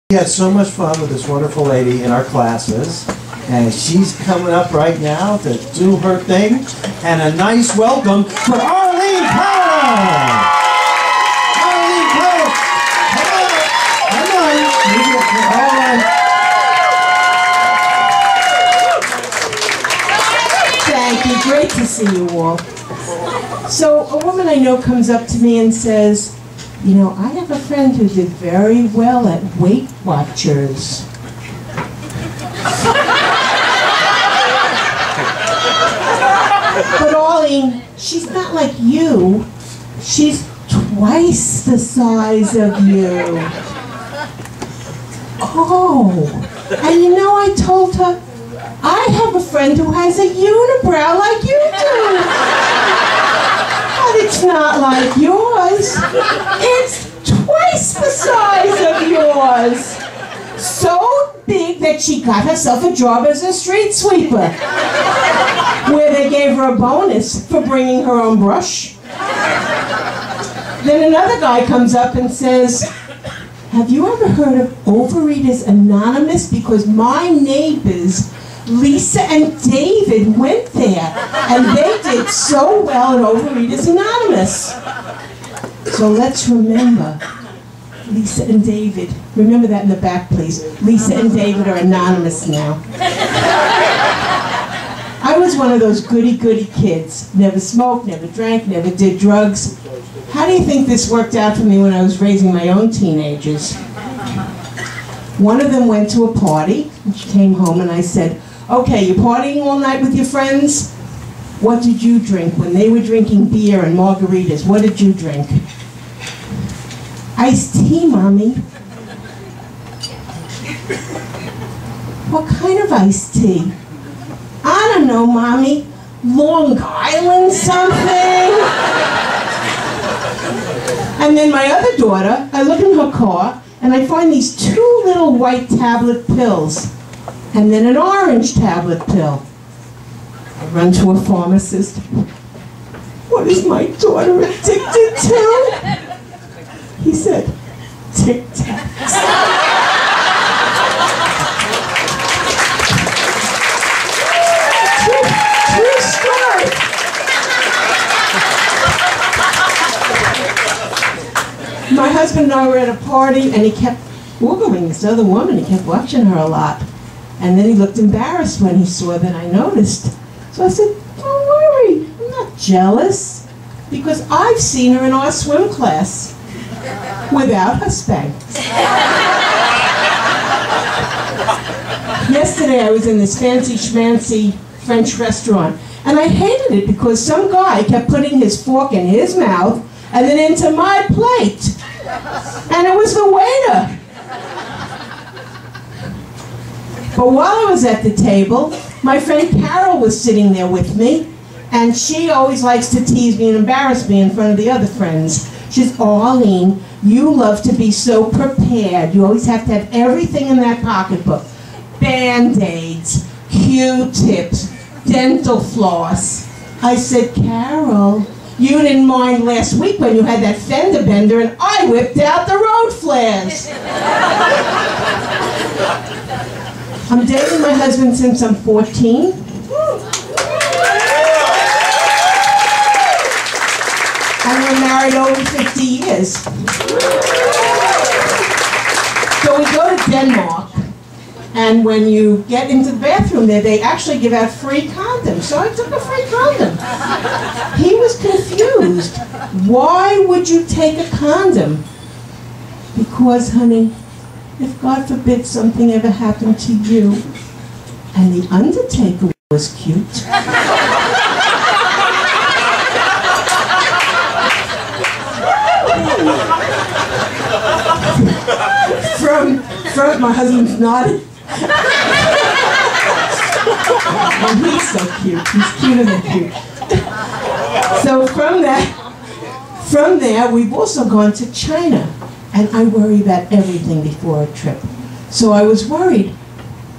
We had so much fun with this wonderful lady in our classes, and she's coming up right now to do her thing. And a nice welcome for Arlene Powell! Arlene Powell! Come on! All right. Thank you. Great to see you all. So a woman I know comes up to me and says, you know, I have a friend who did very well at Weight Watchers. But Arlene, she's not like you. She's twice the size of you. Oh, and you know, I told her, I have a friend who has a unibrow like you do. But it's not like yours. It's twice the size of yours. So big that she got herself a job as a street sweeper, where they gave her a bonus for bringing her own brush. Then another guy comes up and says, have you ever heard of Overeaters Anonymous? Because my neighbors, Lisa and David, went there, and they did so well at Overeaters Anonymous. So let's remember, Lisa and David. Remember that in the back, please. Lisa and David are anonymous now. I was one of those goody-goody kids. Never smoked, never drank, never did drugs. How do you think this worked out for me when I was raising my own teenagers? One of them went to a party, and she came home, and I said, okay, you're partying all night with your friends? What did you drink when they were drinking beer and margaritas? What did you drink? Iced tea, Mommy. What kind of iced tea? I don't know, Mommy. Long Island something? And then my other daughter, I look in her car, and I find these two little white tablet pills, and then an orange tablet pill. I run to a pharmacist. What is my daughter addicted to? He said, Tic Tacs. True story. My husband and I were at a party, and he kept Googling this other woman. He kept watching her a lot. And then he looked embarrassed when he saw that I noticed. So I said, don't worry, I'm not jealous, because I've seen her in our swim class without her Spanx. Yesterday I was in this fancy schmancy French restaurant, and I hated it because some guy kept putting his fork in his mouth and then into my plate. And it was the waiter. But while I was at the table, my friend Carol was sitting there with me, and she always likes to tease me and embarrass me in front of the other friends. She says, oh, Arlene, you love to be so prepared. You always have to have everything in that pocketbook. Band-Aids, Q-tips, dental floss. I said, Carol, you didn't mind last week when you had that fender bender and I whipped out the road flares. I'm dating my husband since I'm 14. And we're married over 50 years. So we go to Denmark, and when you get into the bathroom there, they actually give out free condoms. So I took a free condom. He was confused. Why would you take a condom? Because, honey, if God forbid something ever happened to you, and the Undertaker was cute. From my husband's nodding. Oh, he's so cute. He's cuter than cute. So from there, we've also gone to China. And I worry about everything before a trip. So I was worried,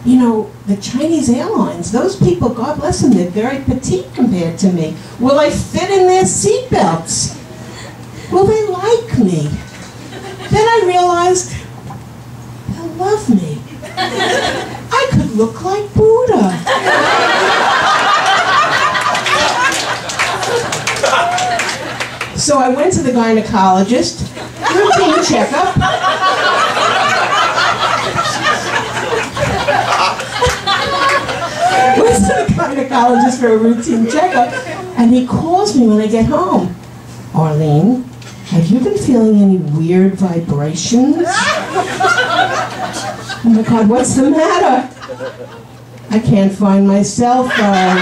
you know, the Chinese airlines, those people, God bless them, they're very petite compared to me. Will I fit in their seatbelts? Will they like me? Then I realized, they'll love me. I could look like Buddha. So I went to the gynecologist, routine checkup. Went to the gynecologist for a routine checkup, and he calls me when I get home. Arlene, have you been feeling any weird vibrations? Oh my God, what's the matter? I can't find my cell phone.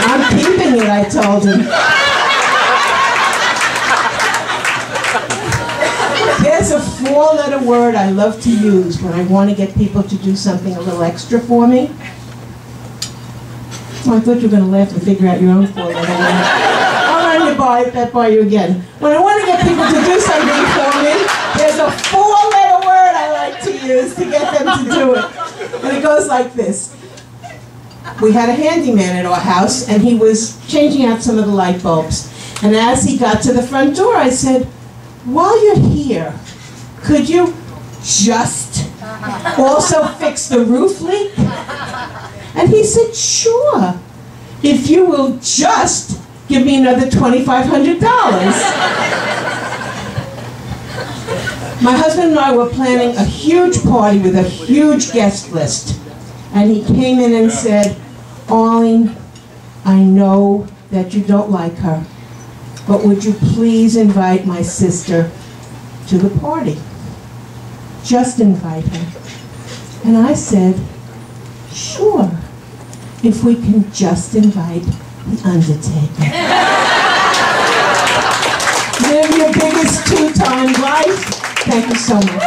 I'm keeping it, I told him. There's a 4-letter word I love to use when I want to get people to do something a little extra for me. Oh, I thought you were going to laugh and figure out your own 4-letter word. I'll run that by you again. When I want to get people to do something for me, there's a 4-letter word I like to use to get them to do it. And it goes like this. We had a handyman at our house, and he was changing out some of the light bulbs. And as he got to the front door, I said, while you're here, could you just also fix the roof leak? And he said, sure, if you will just give me another $2,500. My husband and I were planning a huge party with a huge guest list. And he came in and said, Arlene, I know that you don't like her, but would you please invite my sister to the party? Just invite her. And I said, sure, if we can just invite the Undertaker. Live your biggest 2-time life. Thank you so much.